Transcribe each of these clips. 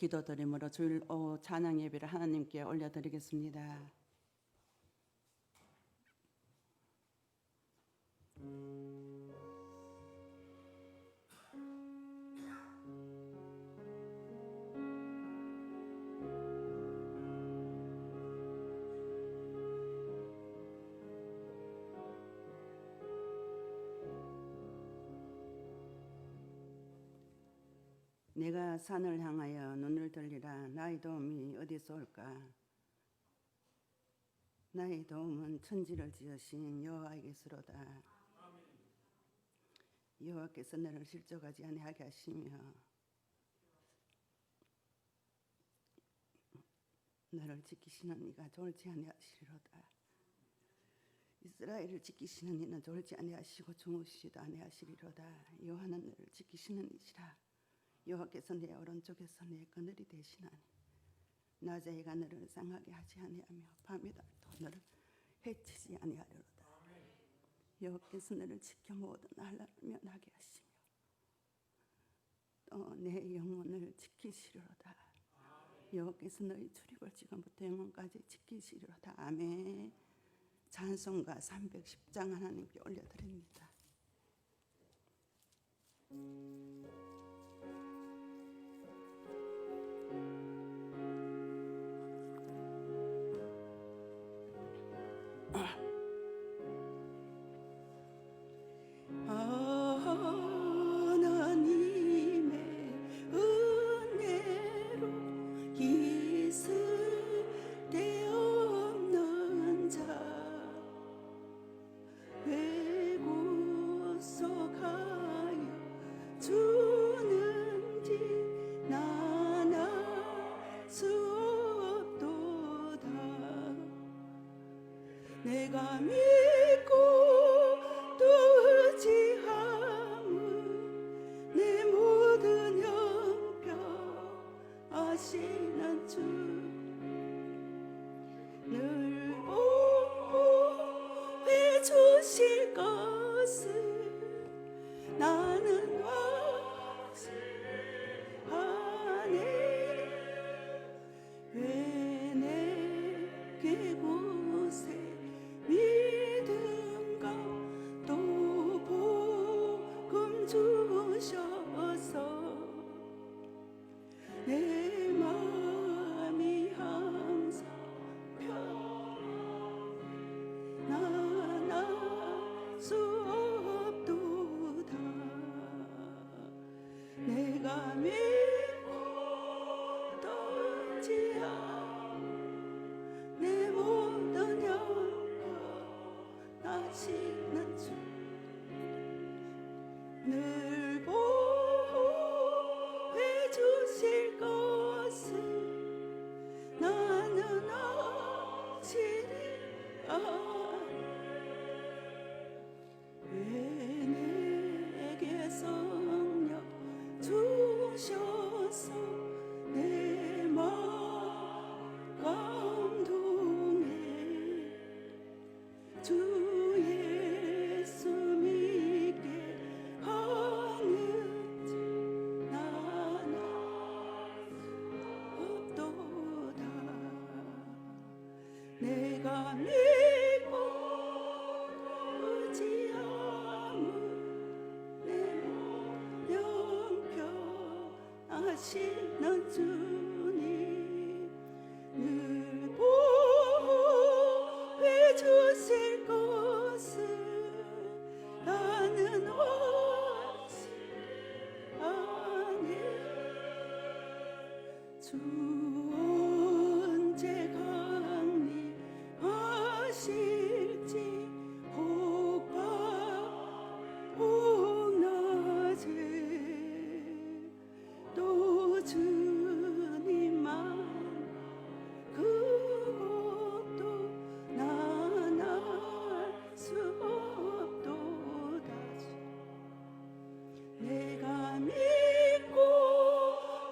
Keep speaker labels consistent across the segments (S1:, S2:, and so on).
S1: 기도드림으로 주일 오후 찬양 예배를 하나님께 올려드리겠습니다. 내가 산을 향하여 눈을 들리라. 나의 도움이 어디서 올까? 나의 도움은 천지를 지으신 여호와에게서로다. 여호와께서 너를 실족하지 아니하게 하시며 너를 지키시는 이가 졸지 아니하시리로다. 이스라엘을 지키시는 이는 졸지 아니하시고 주무시지도 아니하시리로다. 여호와는 너를 지키시는 이시라. 여호와께서 내 오른쪽에서 내 그늘이 되시나니 낮에 해가 너를 상하게 하지 아니하며 밤이 달도 너를 해치지 아니하리로다. 여호와께서 너를 지켜 모든 환난을 면하게 하시며 또 내 영혼을 지키시리로다. 여호와께서 너희 출입을 지금부터 영원까지 지키시리로다. 아멘. 찬송가 310장 하나님께 올려드립니다.
S2: 내가 믿고 또 의지함은 내 모든 형편하시는 주 늘 보호해 주실 것을 나는 확신하네. 왜 내게 곳에 믿음과 또 복음 주셔서 내 마음이 항상 편안할 수 없도다. 내가 믿고 떠지야 내 모든 하시는 주 늘 보호해 주실 것을 나는 확실히 아네. 왜 내게 성령 주셔서 내 마음 감동해. 주 예수 믿게 하는지 나는 없도다. 내가 믿고 의지함은 내 영평하시는 주님 늘 보호해 주실 것을 나는 확신하네. 주 언제 강림하실지 혹밤 혹낮에 또 주님만 그것도 난 알 수 없도다. 내가 믿고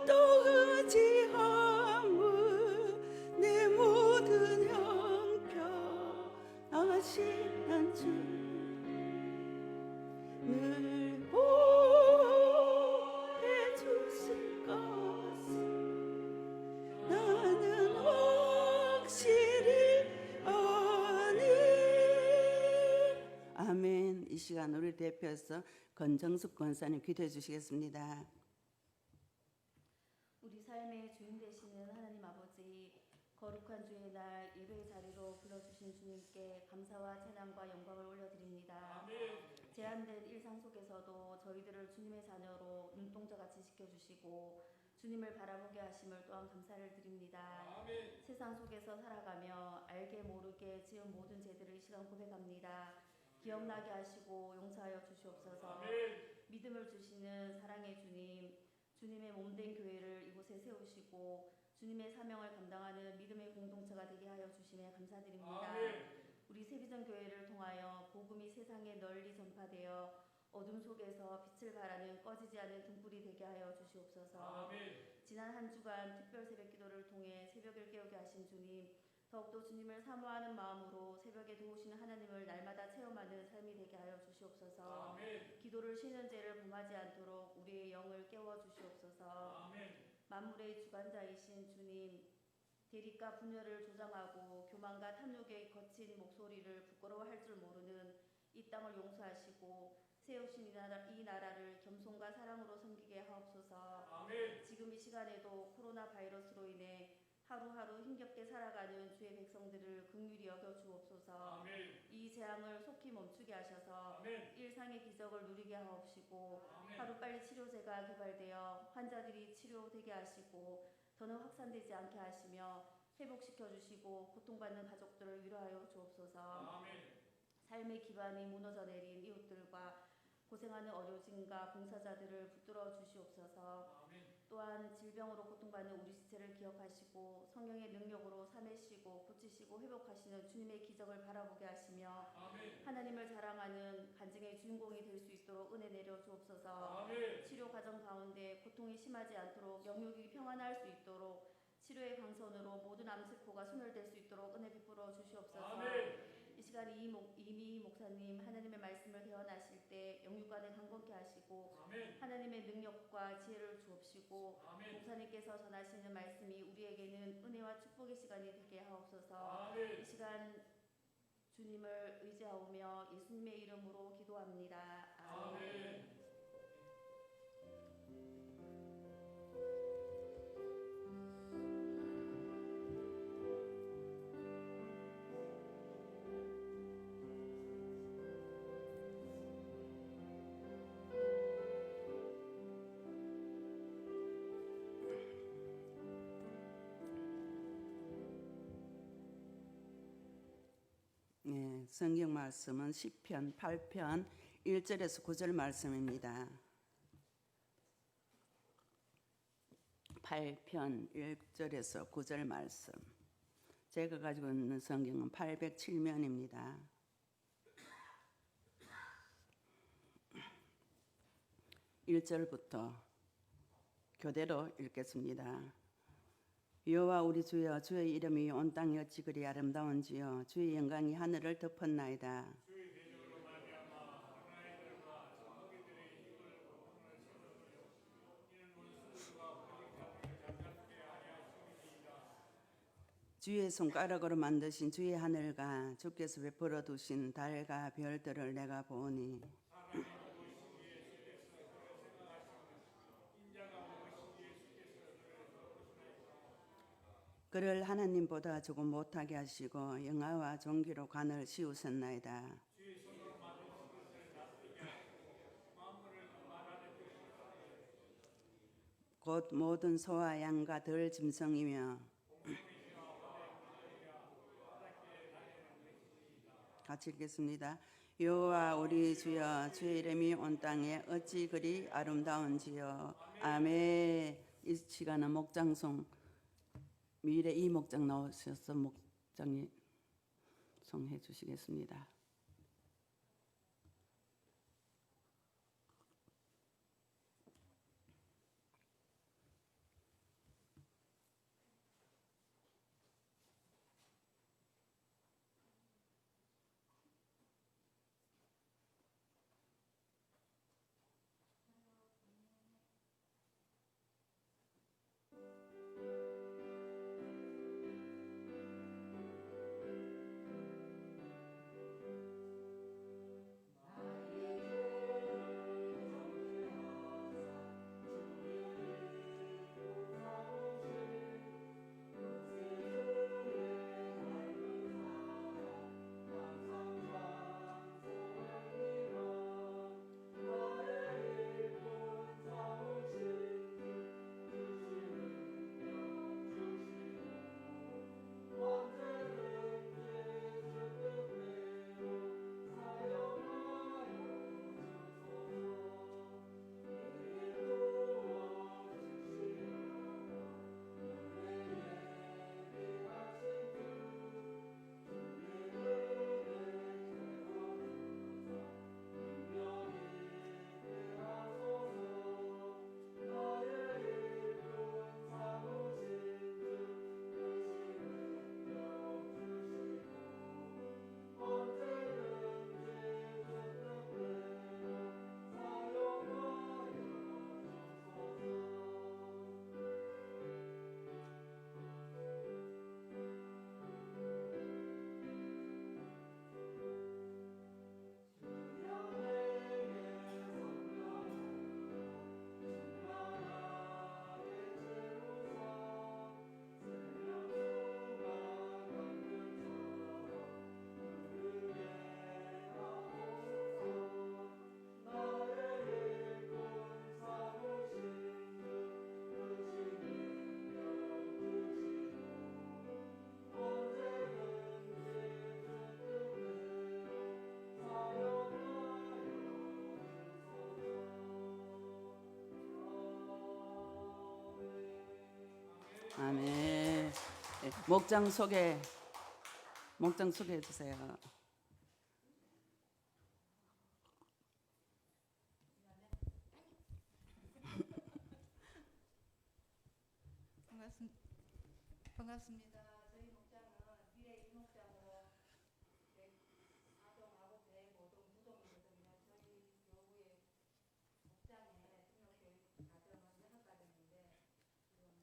S2: 또 의지함은
S1: 선교단 우리 대표에서 권정숙 권사님 기도해 주시겠습니다.
S3: 우리 삶의 주인 되시는 하나님 아버지, 거룩한 주의 날 예배의 자리로 불러주신 주님께 감사와 찬양과 영광을 올려드립니다. 제한된 일상 속에서도 저희들을 주님의 자녀로 눈동자같이 지켜주시고 주님을 바라보게 하심을 또한 감사를 드립니다. 세상 속에서 살아가며 알게 모르게 지은 모든 죄들을 이 시간 고백합니다. 기억나게 하시고 용서하여 주시옵소서. 믿음을 주시는 사랑의 주님, 주님의 몸된 교회를 이곳에 세우시고 주님의 사명을 감당하는 믿음의 공동체가 되게 하여 주심에 감사드립니다. 우리 세비전 교회를 통하여 복음이 세상에 널리 전파되어 어둠 속에서 빛을 발하는 꺼지지 않은 등불이 되게 하여 주시옵소서. 지난 한 주간 특별 새벽 기도를 통해 새벽을 깨우게 하신 주님, 더욱더 주님을 사모하는 마음으로 새벽에 도우시는 하나님을 날마다 체험하는 삶이 되게 하여 주시옵소서. 기도를 쉬는 죄를 범하지 않도록 우리의 영을 깨워 주시옵소서. 만물의 주관자이신 주님, 대립과 분열을 조장하고 교만과 탐욕의 거친 목소리를 부끄러워할 줄 모르는 이 땅을 용서하시고 세우신 이 나라를 겸손과 사랑으로 섬기게 하옵소서. 지금 이 시간에도 코로나 바이러스로 인해 하루하루 힘겹게 살아가는 주의 백성들을 긍휼히 여겨 주옵소서. 이 재앙을 속히 멈추게 하셔서 일상의 기적을 누리게 하옵시고 하루빨리 치료제가 개발되어 환자들이 치료되게 하시고 더는 확산되지 않게 하시며 회복시켜 주시고 고통받는 가족들을 위로하여 주옵소서. 삶의 기반이 무너져 내린 이웃들과 고생하는 어려진과 봉사자들을 붙들어 주시옵소서. 또한 질병으로 고통받는 우리 지체를 기억하시고 성령의 능력으로 삼으시고 고치시고 회복하시는 주님의 기적을 바라보게 하시며 하나님을 자랑하는 간증의 주인공이 될 수 있도록 은혜 내려 주옵소서. 치료 과정 가운데 고통이 심하지 않도록 영육이 평안할 수 있도록 치료의 강선으로 모든 암세포가 소멸될 수 있도록 은혜 베풀어 주시옵소서. 이 시간 이미 목사님 하나님의 말씀을 대언하실 때 영육간에 강건케 하시고 하나님의 능력과 지혜를 주옵시고 목사님께서 전하시는 말씀이 우리에게는 은혜와 축복의 시간이 되게 하옵소서. 이 시간 주님을 의지하오며 예수님의 이름으로 기도합니다. 아멘.
S1: 성경 말씀은 시편 8편 1절에서 9절 말씀입니다. 8편 1절에서 9절 말씀. 제가 가지고 있는 성경은 807면입니다. 1절부터 교대로 읽겠습니다. 여호와 우리 주여, 주의 이름이 온 땅에 어찌 그리 아름다운지요. 주의 영광이 하늘을 덮었나이다. 주의 손가락으로 만드신 주의 하늘과 주께서 베풀어 두신 달과 별들을 내가 보니 그를 하나님보다 조금 못하게 하시고 영화와 존귀로 관을 씌우셨나이다. 곧 모든 소와 양과 들 짐승이며 같이 읽겠습니다. 여호와 우리 주여, 주의 이름이 온 땅에 어찌 그리 아름다운지요. 아멘. 이 시간은 목장송 미래 이 목장 나오셔서 목장이 송해 주시겠습니다. 아멘. 네, 목장 소개해 주세요.
S4: 반갑습니다. 저희 목장은 미래 이목장으로 104동하고 105동 2동이거든요. 저희 교구의 목장에 등록교육 가정은 6가정인데 지금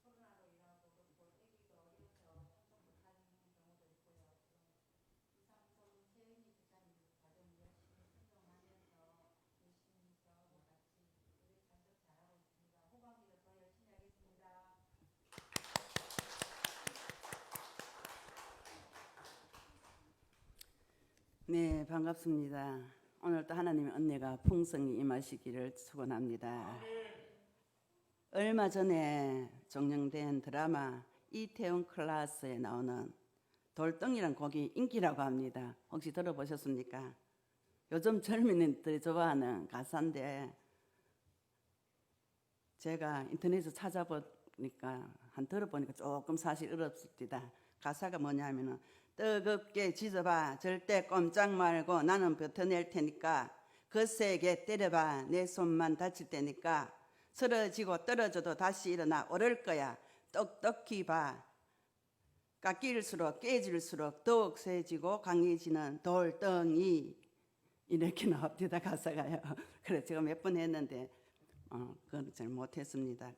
S4: 코로나로 인하고 그렇고 애기가 어려서 참석 못하는 경우도 있고요. 지금 이상솔 최은희 집사님 가정 열심히 순종하면서 열심히 저하고 같이 예배 참석 잘하고 있습니다. 후반기도 더 열심히 하겠습니다.
S1: 네, 반갑습니다. 오늘도 하나님의 은혜가 풍성히 임하시기를 축원합니다. 얼마 전에 종영된 드라마 이태원 클라스에 나오는 돌덩이란 곡이 인기라고 합니다. 혹시 들어보셨습니까? 요즘 젊은이들이 좋아하는 가사인데 제가 인터넷에서 찾아보니까 들어보니까 조금 사실 어렵습니다. 가사가 뭐냐면은 뜨겁게 지져봐 절대 꼼짝 말고 나는 버텨낼 테니까 거세게 때려봐 내 손만 다칠 테니까 쓰러지고 떨어져도 다시 일어나 오를 거야 똑똑히 봐 깎일수록 깨질수록 더욱 세지고 강해지는 돌덩이 이렇게 나옵니다 가사가요. 그래서 제가 몇 번 했는데 그건 잘 못했습니다.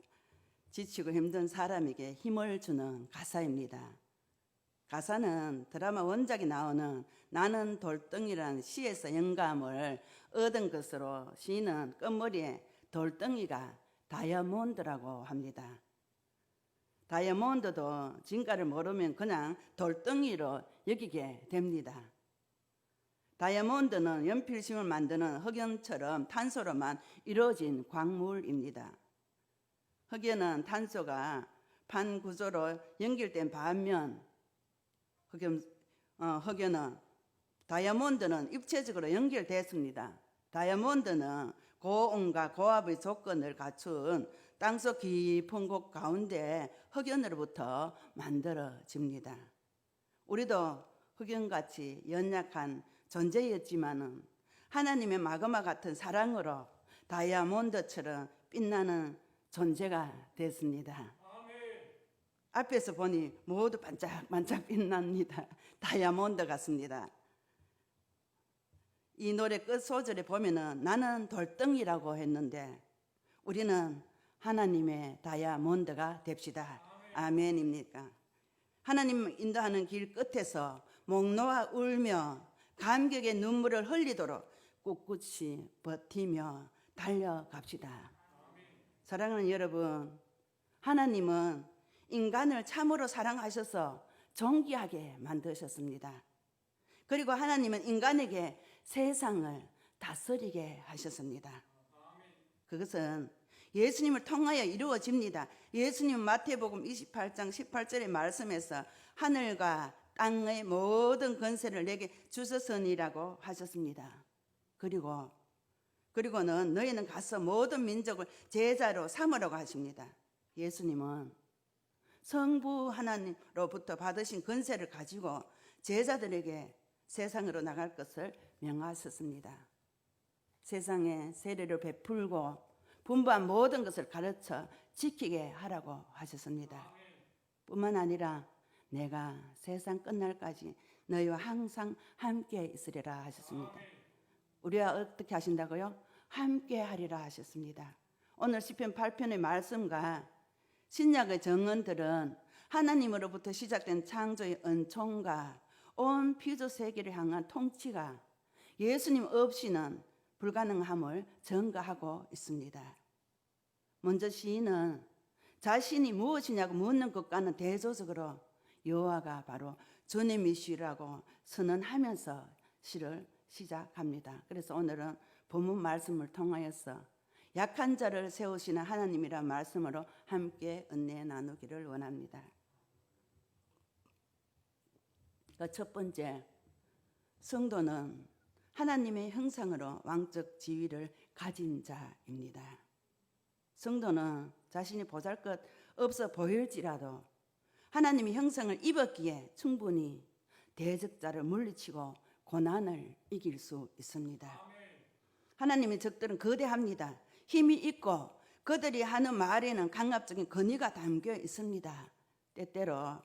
S1: 지치고 힘든 사람에게 힘을 주는 가사입니다. 가사는 드라마 원작이 나오는 나는 돌덩이라는 시에서 영감을 얻은 것으로 시인은 끝머리에 돌덩이가 다이아몬드라고 합니다. 다이아몬드도 진가를 모르면 그냥 돌덩이로 여기게 됩니다. 다이아몬드는 연필심을 만드는 흑연처럼 탄소로만 이루어진 광물입니다. 흑연은 탄소가 판 구조로 연결된 반면 흑연은 다이아몬드는 입체적으로 연결됐습니다. 다이아몬드는 고온과 고압의 조건을 갖춘 땅속 깊은 곳 가운데 흑연으로부터 만들어집니다. 우리도 흑연같이 연약한 존재였지만은 하나님의 마그마 같은 사랑으로 다이아몬드처럼 빛나는 존재가 됐습니다. 앞에서 보니 모두 반짝반짝 빛납니다. 다이아몬드 같습니다. 이 노래 끝 소절에 보면은 나는 돌덩이라고 했는데 우리는 하나님의 다이아몬드가 됩시다. 아멘입니까? 하나님 인도하는 길 끝에서 목 놓아 울며 감격의 눈물을 흘리도록 꿋꿋이 버티며 달려갑시다. 사랑하는 여러분, 하나님은 인간을 참으로 사랑하셔서 존귀하게 만드셨습니다. 그리고 하나님은 인간에게 세상을 다스리게 하셨습니다. 그것은 예수님을 통하여 이루어집니다. 예수님은 마태복음 28장 18절의 말씀에서 하늘과 땅의 모든 권세를 내게 주셨으니라고 하셨습니다. 그리고는 너희는 가서 모든 민족을 제자로 삼으라고 하십니다. 예수님은 성부 하나님로부터 받으신 권세를 가지고 제자들에게 세상으로 나갈 것을 명하셨습니다. 세상에 세례를 베풀고 분부한 모든 것을 가르쳐 지키게 하라고 하셨습니다. 뿐만 아니라 내가 세상 끝날까지 너희와 항상 함께 있으리라 하셨습니다. 우리와 어떻게 하신다고요? 함께 하리라 하셨습니다. 오늘 시편 8편의 말씀과 신약의 정언들은 하나님으로부터 시작된 창조의 은총과 온 피조 세계를 향한 통치가 예수님 없이는 불가능함을 증거하고 있습니다. 먼저 시인은 자신이 무엇이냐고 묻는 것과는 대조적으로 여호와가 바로 주님이시라고 선언하면서 시를 시작합니다. 그래서 오늘은 본문 말씀을 통하여서 약한 자를 세우시는 하나님이란 말씀으로 함께 은혜 나누기를 원합니다. 첫 번째, 성도는 하나님의 형상으로 왕적 지위를 가진 자입니다. 성도는 자신이 보잘것 없어 보일지라도 하나님의 형상을 입었기에 충분히 대적자를 물리치고 고난을 이길 수 있습니다. 하나님의 적들은 거대합니다. 힘이 있고 그들이 하는 말에는 강압적인 권위가 담겨 있습니다. 때때로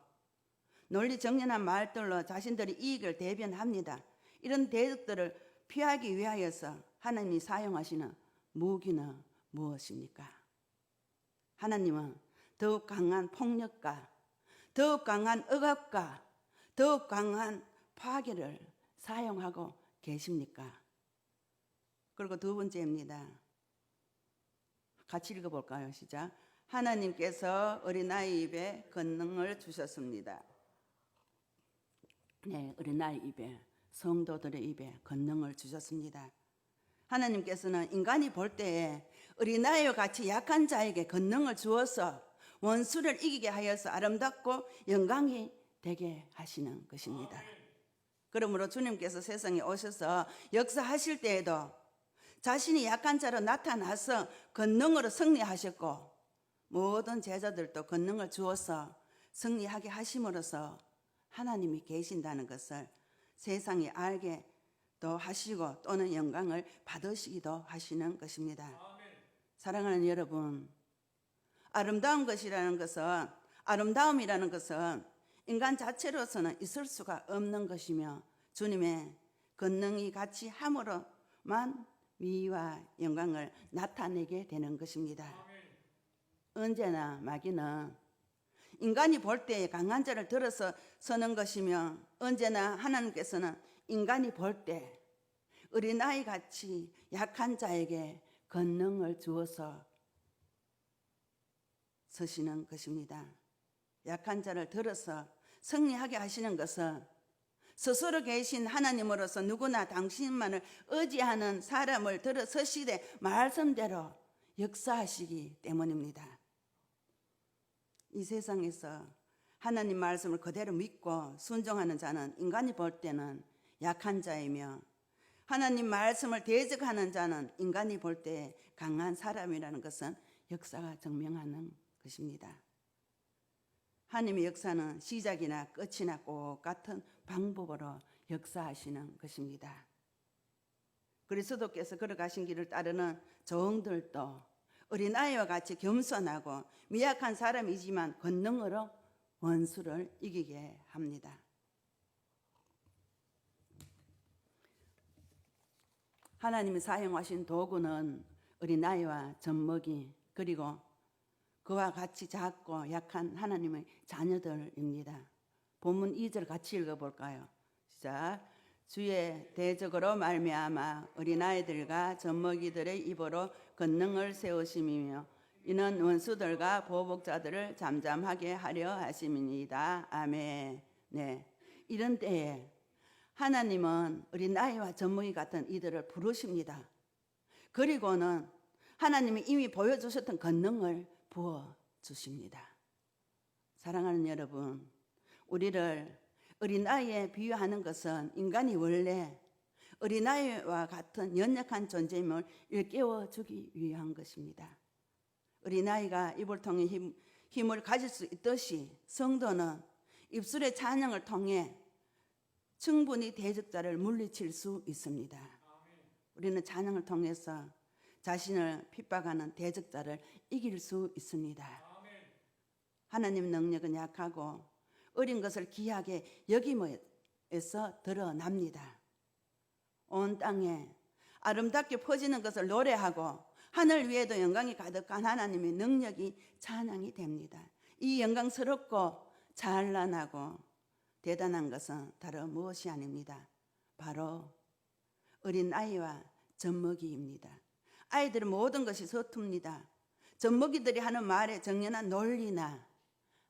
S1: 논리정연한 말들로 자신들의 이익을 대변합니다. 이런 대적들을 피하기 위하여서 하나님이 사용하시는 무기는 무엇입니까? 하나님은 더욱 강한 폭력과 더욱 강한 억압과 더욱 강한 파괴를 사용하고 계십니까? 그리고 두 번째입니다. 같이 읽어볼까요? 시작. 하나님께서 어린아이 입에 권능을 주셨습니다. 네, 어린아이 입에, 성도들의 입에 권능을 주셨습니다. 하나님께서는 인간이 볼 때에 어린아이와 같이 약한 자에게 권능을 주어서 원수를 이기게 하여서 아름답고 영광이 되게 하시는 것입니다. 그러므로 주님께서 세상에 오셔서 역사하실 때에도 자신이 약한 자로 나타나서 권능으로 승리하셨고 모든 제자들도 권능을 주어서 승리하게 하심으로써 하나님이 계신다는 것을 세상이 알게 또 하시고 또는 영광을 받으시기도 하시는 것입니다. 사랑하는 여러분, 아름다움이라는 것은 인간 자체로서는 있을 수가 없는 것이며 주님의 권능이 같이 함으로만 위와 영광을 나타내게 되는 것입니다. 언제나 마귀는 인간이 볼 때 강한 자를 들어서 서는 것이며 언제나 하나님께서는 인간이 볼 때 어린아이 같이 약한 자에게 권능을 주어서 서시는 것입니다. 약한 자를 들어서 승리하게 하시는 것은 스스로 계신 하나님으로서 누구나 당신만을 의지하는 사람을 들어서시되 말씀대로 역사하시기 때문입니다. 이 세상에서 하나님 말씀을 그대로 믿고 순종하는 자는 인간이 볼 때는 약한 자이며 하나님 말씀을 대적하는 자는 인간이 볼 때 강한 사람이라는 것은 역사가 증명하는 것입니다. 하나님의 역사는 시작이나 끝이나 꼭 같은 방법으로 역사하시는 것입니다. 그리스도께서 걸어가신 길을 따르는 종들도 어린아이와 같이 겸손하고 미약한 사람이지만 권능으로 원수를 이기게 합니다. 하나님이 사용하신 도구는 어린아이와 젖먹이 그리고 그와 같이 작고 약한 하나님의 자녀들입니다. 본문 2절 같이 읽어볼까요? 시작. 주의 대적으로 말미암아 어린아이들과 젖먹이들의 입으로 권능을 세우심이며 이는 원수들과 보복자들을 잠잠하게 하려 하심이니이다. 아멘. 네, 이런 때에 하나님은 어린아이와 젖먹이 같은 이들을 부르십니다. 그리고는 하나님이 이미 보여주셨던 권능을 부어주십니다. 사랑하는 여러분, 우리를 어린아이에 비유하는 것은 인간이 원래 어린아이와 같은 연약한 존재임을 일깨워주기 위한 것입니다. 어린아이가 입을 통해 힘을 가질 수 있듯이 성도는 입술의 찬양을 통해 충분히 대적자를 물리칠 수 있습니다. 우리는 찬양을 통해서 자신을 핍박하는 대적자를 이길 수 있습니다. 하나님의 능력은 약하고 어린 것을 귀하게 여김에서 드러납니다. 온 땅에 아름답게 퍼지는 것을 노래하고 하늘 위에도 영광이 가득한 하나님의 능력이 찬양이 됩니다. 이 영광스럽고 찬란하고 대단한 것은 다른 무엇이 아닙니다. 바로 어린아이와 젖먹이입니다. 아이들은 모든 것이 서툽니다. 젖먹이들이 하는 말에 정연한 논리나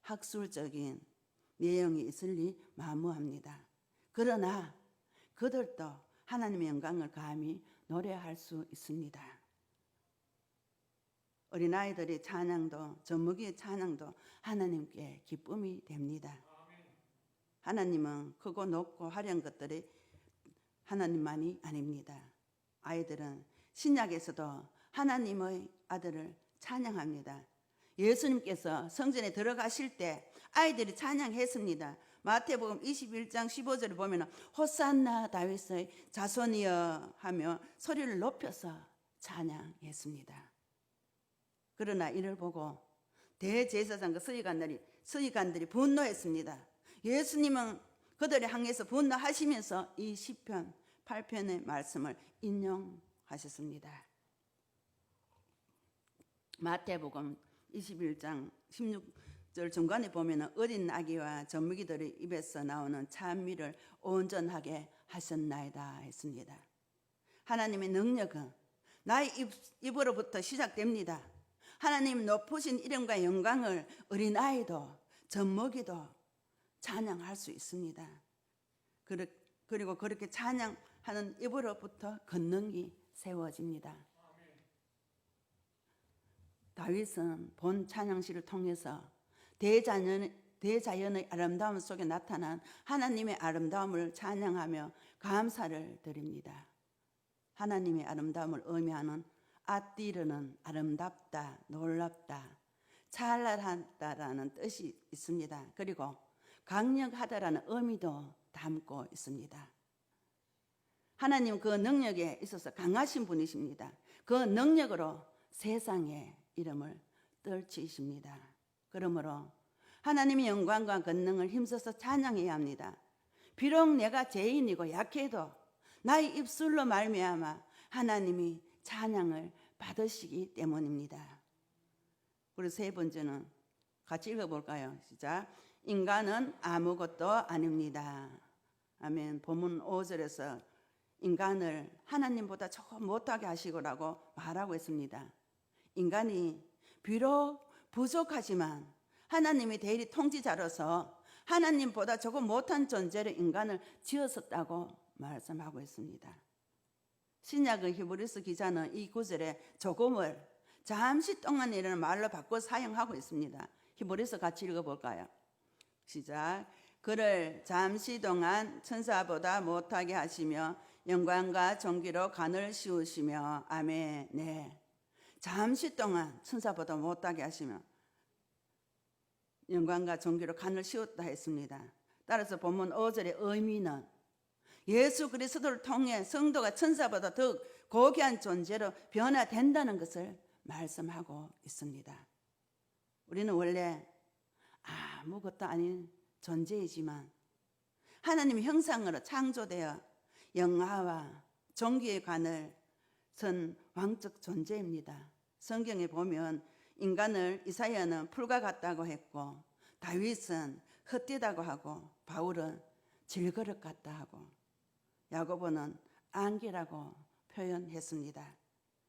S1: 학술적인 내용이 있을리 만무합니다. 그러나 그들도 하나님의 영광을 감히 노래할 수 있습니다. 어린아이들의 찬양도 젖먹이의 찬양도 하나님께 기쁨이 됩니다. 하나님은 크고 높고 화려한 것들이 하나님만이 아닙니다. 아이들은 신약에서도 하나님의 아들을 찬양합니다. 예수님께서 성전에 들어가실 때 아이들이 찬양했습니다. 마태복음 21장 15절을 보면 호산나 다윗의 자손이여 하며 소리를 높여서 찬양했습니다. 그러나 이를 보고 대제사장과 서기관들이 분노했습니다. 예수님은 그들을 향해서 분노하시면서 이 시편 8편의 말씀을 인용하셨습니다. 마태복음 21장 16절 중간에 보면 어린 아기와 젖먹이들의 입에서 나오는 찬미를 온전하게 하셨나이다 했습니다. 하나님의 능력은 나의 입으로부터 시작됩니다. 하나님 높으신 이름과 영광을 어린아이도 젖먹이도 찬양할 수 있습니다. 그리고 그렇게 찬양하는 입으로부터 권능이 세워집니다. 다윗은 본 찬양시를 통해서 대자연의 아름다움 속에 나타난 하나님의 아름다움을 찬양하며 감사를 드립니다. 하나님의 아름다움을 의미하는 아띠르는 아름답다, 놀랍다, 찬란하다라는 뜻이 있습니다. 그리고 강력하다라는 의미도 담고 있습니다. 하나님 그 능력에 있어서 강하신 분이십니다. 그 능력으로 세상의 이름을 떨치십니다. 그러므로 하나님의 영광과 권능을 힘써서 찬양해야 합니다. 비록 내가 죄인이고 약해도 나의 입술로 말미암아 하나님이 찬양을 받으시기 때문입니다. 그리고 세 번째는 같이 읽어볼까요? 시작. 인간은 아무것도 아닙니다. 아멘. 본문 5절에서 인간을 하나님보다 조금 못하게 하시고라고 말하고 있습니다. 인간이 비록 부족하지만 하나님의 대리 통치자로서 하나님보다 조금 못한 존재로 인간을 지었었다고 말씀하고 있습니다. 신약의 히브리서 기자는 이 구절에 조금을 잠시 동안이라는 말로 바꿔 사용하고 있습니다. 히브리서 같이 읽어볼까요? 시작. 그를 잠시 동안 천사보다 못하게 하시며 영광과 존귀로 간을 씌우시며 아멘. 네. 잠시 동안 천사보다 못하게 하시며 영광과 존귀로 간을 씌웠다 했습니다. 따라서 본문 5절의 의미는 예수 그리스도를 통해 성도가 천사보다 더 고귀한 존재로 변화된다는 것을 말씀하고 있습니다. 우리는 원래 아무것도 아닌 존재이지만 하나님의 형상으로 창조되어 영화와 존귀의 관을 선 왕적 존재입니다. 성경에 보면 인간을 이사야는 풀과 같다고 했고 다윗은 헛되다고 하고 바울은 질그릇 같다 하고 야고보는 안개라고 표현했습니다.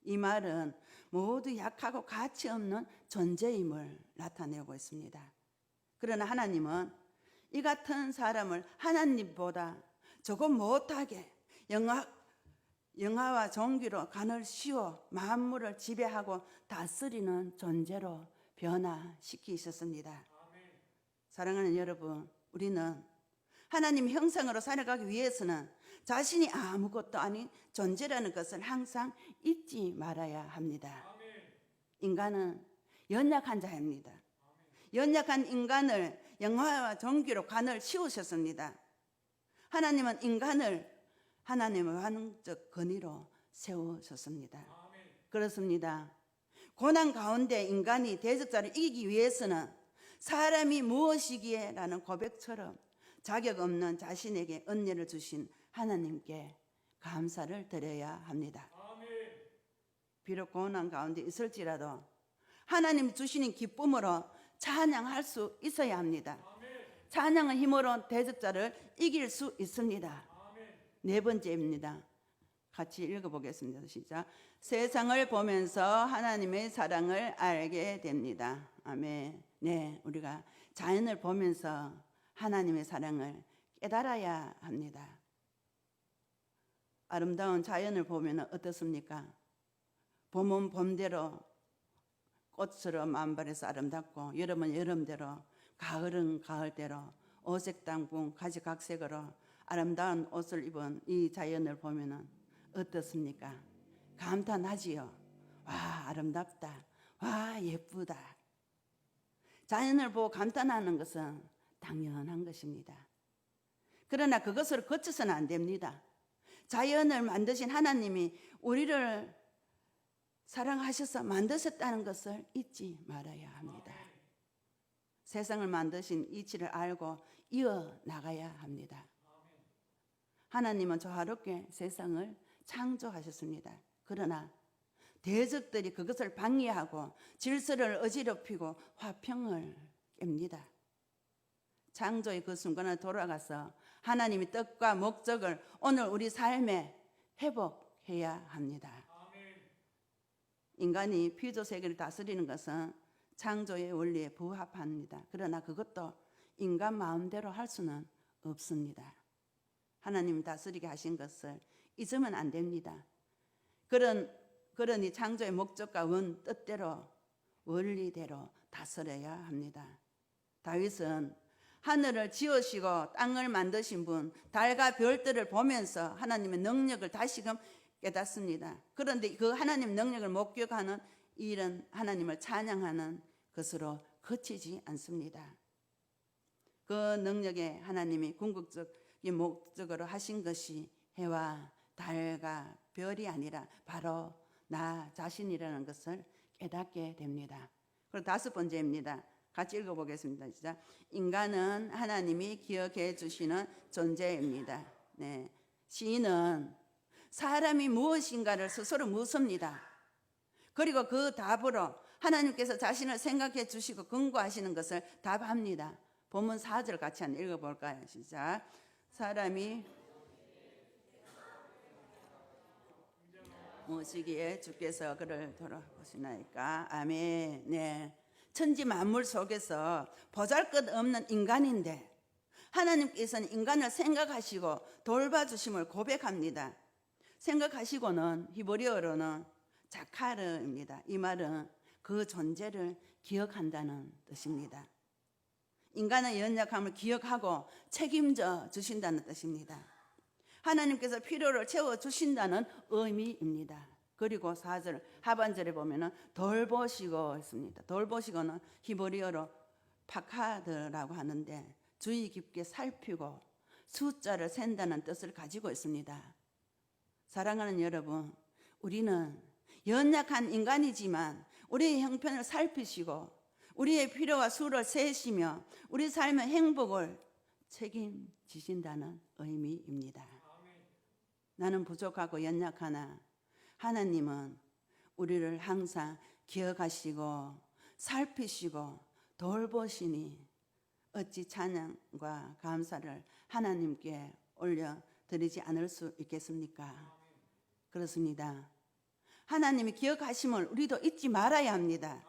S1: 이 말은 모두 약하고 가치 없는 존재임을 나타내고 있습니다. 그러나 하나님은 이 같은 사람을 하나님보다 조금 못하게 영화와 존귀로 간을 씌워 만물을 지배하고 다스리는 존재로 변화시키셨습니다. 사랑하는 여러분, 우리는 하나님 형상으로 살아가기 위해서는 자신이 아무것도 아닌 존재라는 것을 항상 잊지 말아야 합니다. 인간은 연약한 자입니다. 연약한 인간을 영화와 존귀로 간을 씌우셨습니다. 하나님은 인간을 하나님의 왕적 권위로 세우셨습니다. 그렇습니다. 고난 가운데 인간이 대적자를 이기기 위해서는 사람이 무엇이기에 라는 고백처럼 자격 없는 자신에게 은혜를 주신 하나님께 감사를 드려야 합니다. 비록 고난 가운데 있을지라도 하나님 주시는 기쁨으로 찬양할 수 있어야 합니다. 찬양의 힘으로 대적자를 이길 수 있습니다. 네 번째입니다. 같이 읽어보겠습니다. 시작. 세상을 보면서 하나님의 사랑을 알게 됩니다. 아멘. 네, 우리가 자연을 보면서 하나님의 사랑을 깨달아야 합니다. 아름다운 자연을 보면 어떻습니까? 봄은 봄대로 꽃으로 만발해서 아름답고 여름은 여름대로 가을은 가을대로 오색당분 가지각색으로 아름다운 옷을 입은 이 자연을 보면 어떻습니까? 감탄하지요. 와, 아름답다. 와, 예쁘다. 자연을 보고 감탄하는 것은 당연한 것입니다. 그러나 그것을 거쳐서는 안 됩니다. 자연을 만드신 하나님이 우리를 사랑하셔서 만드셨다는 것을 잊지 말아야 합니다. 세상을 만드신 이치를 알고 이어나가야 합니다. 하나님은 조화롭게 세상을 창조하셨습니다. 그러나 대적들이 그것을 방해하고 질서를 어지럽히고 화평을 깹니다. 창조의 그 순간을 돌아가서 하나님의 뜻과 목적을 오늘 우리 삶에 회복해야 합니다. 인간이 피조 세계를 다스리는 것은 창조의 원리에 부합합니다. 그러나 그것도 인간 마음대로 할 수는 없습니다. 하나님 다스리게 하신 것을 잊으면 안 됩니다. 그러니 창조의 목적과 뜻대로 원리대로 다스려야 합니다. 다윗은 하늘을 지으시고 땅을 만드신 분, 달과 별들을 보면서 하나님의 능력을 다시금 깨닫습니다. 그런데 그 하나님 능력을 목격하는 이 일은 하나님을 찬양하는 것으로 그치지 않습니다. 그 능력에 하나님이 궁극적인 목적으로 하신 것이 해와 달과 별이 아니라 바로 나 자신이라는 것을 깨닫게 됩니다. 그리고 5번째입니다. 같이 읽어보겠습니다. 시작. 인간은 하나님이 기억해 주시는 존재입니다. 네. 시인은 사람이 무엇인가를 스스로 묻습니다. 그리고 그 답으로 하나님께서 자신을 생각해 주시고 근거하시는 것을 답합니다. 본문 4절 같이 한번 읽어볼까요? 시작. 사람이 무엇이기에 주께서 그를 돌아보시나이까. 아멘. 네. 천지 만물 속에서 보잘것없는 인간인데 하나님께서는 인간을 생각하시고 돌봐주심을 고백합니다. 생각하시고는 히브리어로는 자카르입니다. 이 말은 그 존재를 기억한다는 뜻입니다. 인간의 연약함을 기억하고 책임져 주신다는 뜻입니다. 하나님께서 필요를 채워주신다는 의미입니다. 그리고 4절 하반절에 보면은 돌보시고 있습니다. 돌보시고는 히브리어로 파카드라고 하는데 주의 깊게 살피고 숫자를 센다는 뜻을 가지고 있습니다. 사랑하는 여러분, 우리는 연약한 인간이지만 우리의 형편을 살피시고 우리의 필요와 수를 세시며 우리 삶의 행복을 책임지신다는 의미입니다. 나는 부족하고 연약하나 하나님은 우리를 항상 기억하시고 살피시고 돌보시니 어찌 찬양과 감사를 하나님께 올려드리지 않을 수 있겠습니까? 그렇습니다. 하나님이 기억하심을 우리도 잊지 말아야 합니다.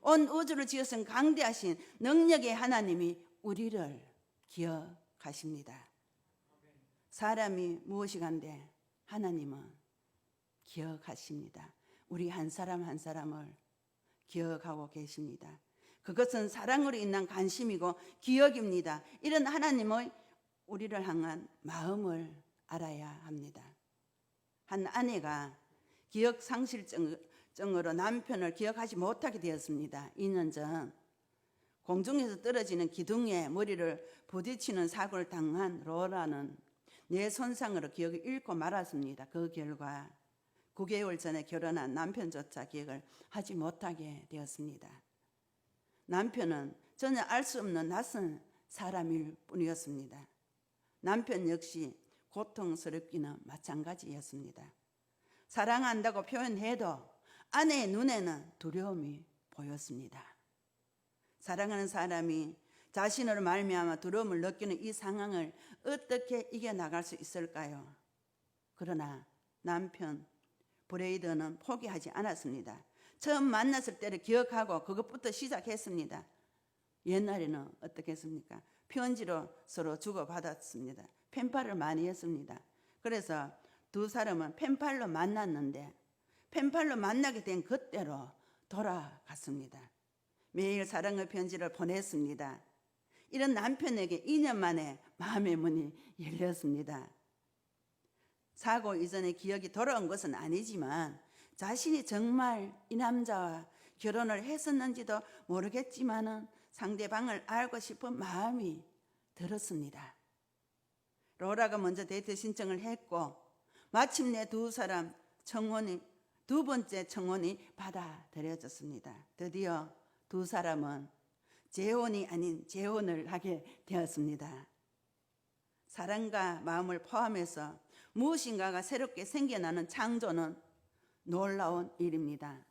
S1: 온 우주를 지으신 강대하신 능력의 하나님이 우리를 기억하십니다. 사람이 무엇이간데 하나님은 기억하십니다. 우리 한 사람 한 사람을 기억하고 계십니다. 그것은 사랑으로 인한 관심이고 기억입니다. 이런 하나님의 우리를 향한 마음을 알아야 합니다. 한 아내가 기억 상실증으로 남편을 기억하지 못하게 되었습니다. 2년 전 공중에서 떨어지는 기둥에 머리를 부딪히는 사고를 당한 로라는 뇌 손상으로 기억을 잃고 말았습니다. 그 결과 9개월 전에 결혼한 남편조차 기억을 하지 못하게 되었습니다. 남편은 전혀 알 수 없는 낯선 사람일 뿐이었습니다. 남편 역시 고통스럽기는 마찬가지였습니다. 사랑한다고 표현해도 아내의 눈에는 두려움이 보였습니다. 사랑하는 사람이 자신으로 말미암아 두려움을 느끼는 이 상황을 어떻게 이겨나갈 수 있을까요? 그러나 남편 브레이드는 포기하지 않았습니다. 처음 만났을 때를 기억하고 그것부터 시작했습니다. 옛날에는 어떻게 했습니까? 편지로 서로 주고받았습니다. 펜팔을 많이 했습니다. 그래서 두 사람은 펜팔로 만났는데 펜팔로 만나게 된 그때로 돌아갔습니다. 매일 사랑의 편지를 보냈습니다. 이런 남편에게 2년 만에 마음의 문이 열렸습니다. 사고 이전의 기억이 돌아온 것은 아니지만 자신이 정말 이 남자와 결혼을 했었는지도 모르겠지만은 상대방을 알고 싶은 마음이 들었습니다. 로라가 먼저 데이트 신청을 했고 마침내 두 번째 청혼이 받아들여졌습니다. 드디어 두 사람은 재혼이 아닌 재혼을 하게 되었습니다. 사랑과 마음을 포함해서 무엇인가가 새롭게 생겨나는 창조는 놀라운 일입니다.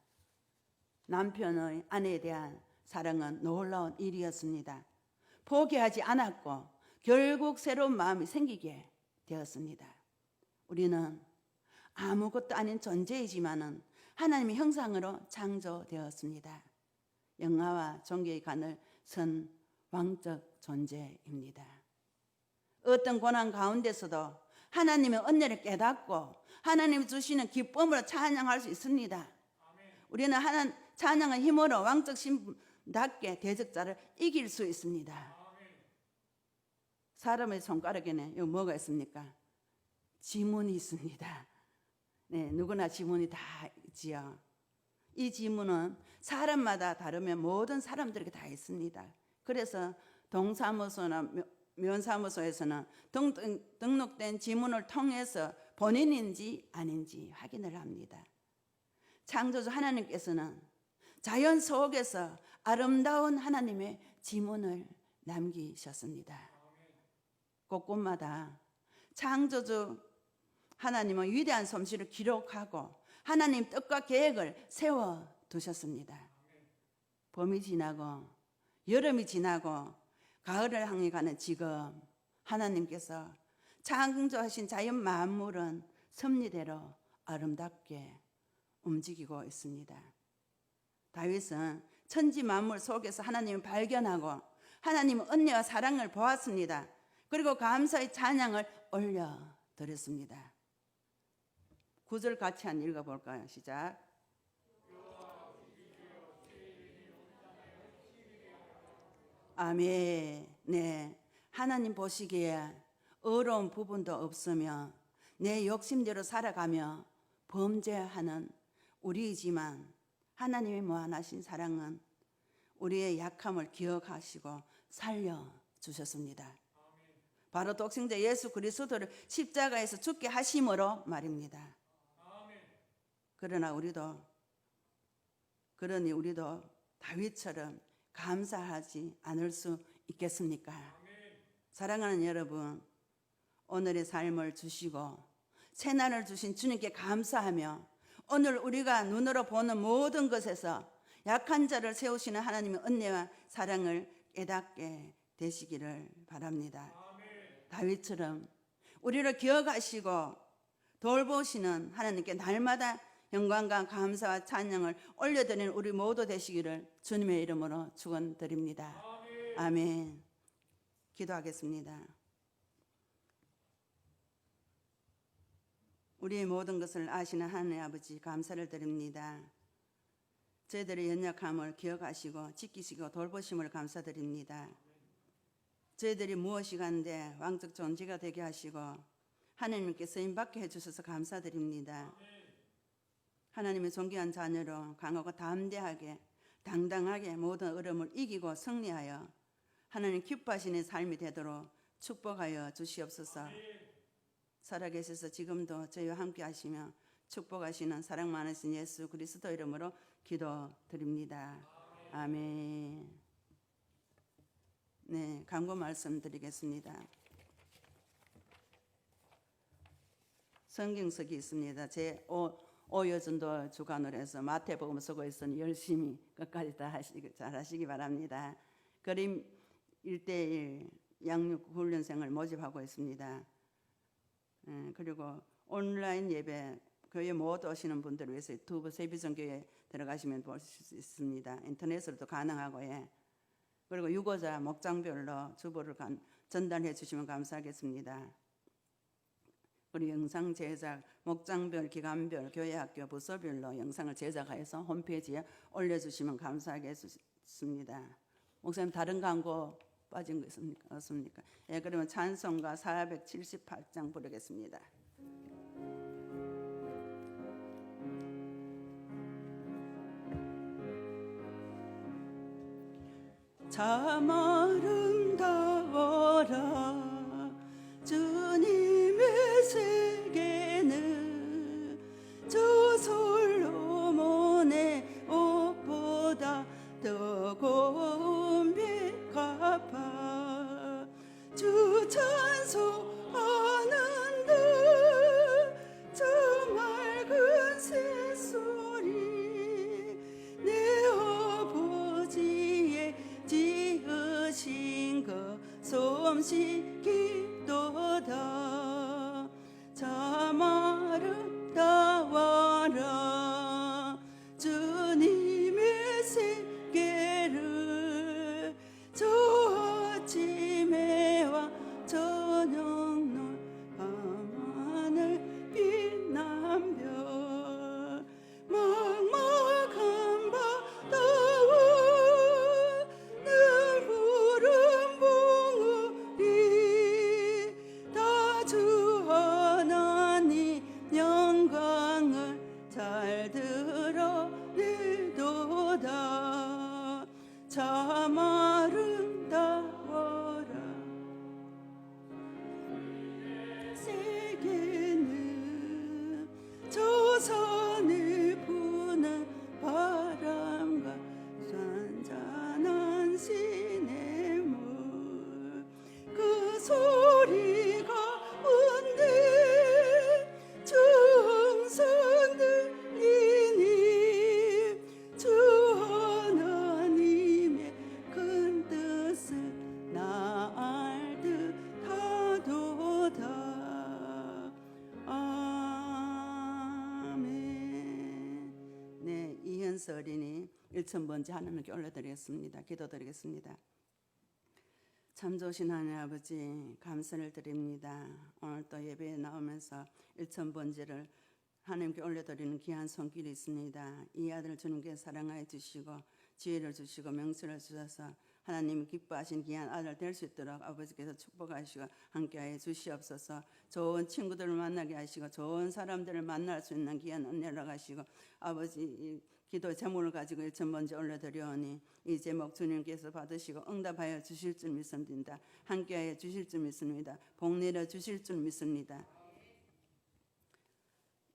S1: 남편의 아내에 대한 사랑은 놀라운 일이었습니다. 포기하지 않았고 결국 새로운 마음이 생기게 되었습니다. 우리는 아무것도 아닌 존재이지만은 하나님의 형상으로 창조되었습니다. 영화와 종교의 간을 선 왕적 존재입니다. 어떤 고난 가운데서도 하나님의 은혜를 깨닫고 하나님이 주시는 기쁨으로 찬양할 수 있습니다. 우리는 찬양의 힘으로 왕적 신분답게 대적자를 이길 수 있습니다. 사람의 손가락에는 여기 뭐가 있습니까? 지문이 있습니다. 네, 누구나 지문이 다 있지요. 이 지문은 사람마다 다르면 모든 사람들에게 다 있습니다. 그래서 동사무소나 면사무소에서는 등록된 지문을 통해서 본인인지 아닌지 확인을 합니다. 창조주 하나님께서는 자연 속에서 아름다운 하나님의 지문을 남기셨습니다. 곳곳마다 창조주 하나님은 위대한 솜씨를 기록하고 하나님 뜻과 계획을 세워두셨습니다. 봄이 지나고 여름이 지나고 가을을 향해 가는 지금 하나님께서 창조하신 자연 만물은 섭리대로 아름답게 움직이고 있습니다. 다윗은 천지 만물 속에서 하나님을 발견하고 하나님의 은혜와 사랑을 보았습니다. 그리고 감사의 찬양을 올려드렸습니다. 9절 같이 한 읽어볼까요? 시작. 아멘. 네, 하나님 보시기에 어려운 부분도 없으며 내 욕심대로 살아가며 범죄하는 우리이지만 하나님의 무한하신 사랑은 우리의 약함을 기억하시고 살려주셨습니다. 바로 독생자 예수 그리스도를 십자가에서 죽게 하심으로 말입니다. 그러니 우리도 다윗처럼 감사하지 않을 수 있겠습니까? 사랑하는 여러분, 오늘의 삶을 주시고 새날을 주신 주님께 감사하며 오늘 우리가 눈으로 보는 모든 것에서 약한 자를 세우시는 하나님의 은혜와 사랑을 깨닫게 되시기를 바랍니다. 다윗처럼 우리를 기억하시고 돌보시는 하나님께 날마다 영광과 감사와 찬양을 올려드리는 우리 모두 되시기를 주님의 이름으로 축원드립니다. 아멘. 기도하겠습니다. 우리의 모든 것을 아시는 하나님 아버지 감사를 드립니다. 저희들의 연약함을 기억하시고 지키시고 돌보심을 감사드립니다. 저희들이 무엇이 간데 왕적 존재가 되게 하시고 하나님께 쓰임받게 해주셔서 감사드립니다. 하나님의 존귀한 자녀로 강하고 담대하게 당당하게 모든 어려움을 이기고 승리하여 하나님 기뻐하시는 삶이 되도록 축복하여 주시옵소서. 살아계셔서 지금도 저희와 함께 하시며 축복하시는 사랑 많으신 예수 그리스도 이름으로 기도드립니다. 아멘. 네, 간구 말씀드리겠습니다. 성경석이 있습니다. 제 5여전도 주간으로 해서 마태복음 쓰고 있으니 열심히 끝까지 다 잘 하시기 바랍니다. 그림 1:1 양육 훈련생을 모집하고 있습니다. 그리고 온라인 예배 교회 못 오시는 분들을 위해서 유튜브 세비전교회 들어가시면 보실 수 있습니다. 인터넷으로도 가능하고 그리고 유고자 목장별로 주보를 전달해 주시면 감사하겠습니다. 그리고 영상 제작, 목장별, 기간별, 교회학교, 부서별로 영상을 제작해서 홈페이지에 올려주시면 감사하겠습니다. 목사님 다른 광고 빠진 거 없습니까? 예, 그러면 찬송가 478장 부르겠습니다.
S2: 참 아름다워라 주님의 세계는 저 솔로몬의 옷보다 더 고운 백합화 주 찬송하는데 저 맑은 새소리 내 아버지의 지으신 것 솜씨기도다 참 아름다워라 주님의 세계를 저 아침에와 저녁날 밤하늘 빛난 별 막막한 바다와 늘 푸른 봉우리 다 주 하나님 영광을 잘 드러내도다 참 아름다워라 세계는 저 산을 부는 바람과 잔잔한 시냇물 그 소리 가운데 정성 들리니 주 하나님의 큰 뜻을 나 알 듯하도다 아멘. 네, 이현서 어린이 1000번째 하나님께 올려드리겠습니다. 기도드리겠습니다. 참 좋으신 하나님 아버지 감사를 드립니다. 오늘 또 예배에 나오면서 1000번째를 하나님께 올려드리는 귀한 손길이 있습니다. 이 아들 주님께 사랑하여 주시고 지혜를 주시고 명철을 주셔서 하나님이 기뻐하신 귀한 아들 될 수 있도록 아버지께서 축복하시고 함께하여 주시옵소서. 좋은 친구들을 만나게 하시고 좋은 사람들을 만날 수 있는 귀한 은혜를 하시고 아버지 이 기도 제목을 가지고 1000번째 올려드려오니 이 제목 주님께서 받으시고 응답하여 주실 줄 믿습니다. 함께하여 주실 줄 믿습니다. 복 내려 주실 줄 믿습니다.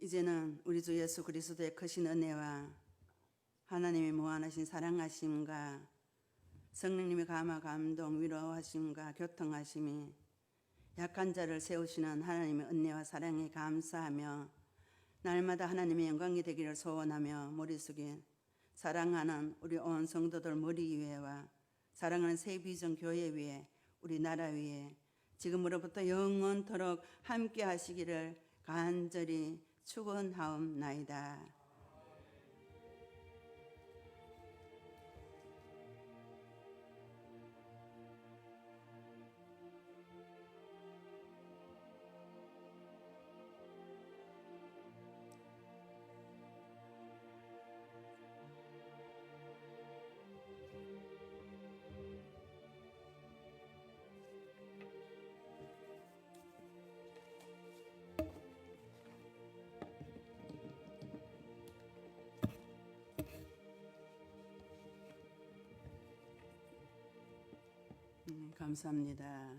S2: 이제는 우리 주 예수 그리스도의 크신 은혜와 하나님의 무한하신 사랑하심과 성령님의 감화 감동 위로하심과 교통하심이 약한 자를 세우시는 하나님의 은혜와 사랑에 감사하며 날마다 하나님의 영광이 되기를 소원하며 머릿속에 사랑하는 우리 온 성도들 머리 위에와 사랑하는 새 비전 교회 위에 우리 나라 위에 지금으로부터 영원토록 함께 하시기를 간절히 축원하옵나이다. 감사합니다.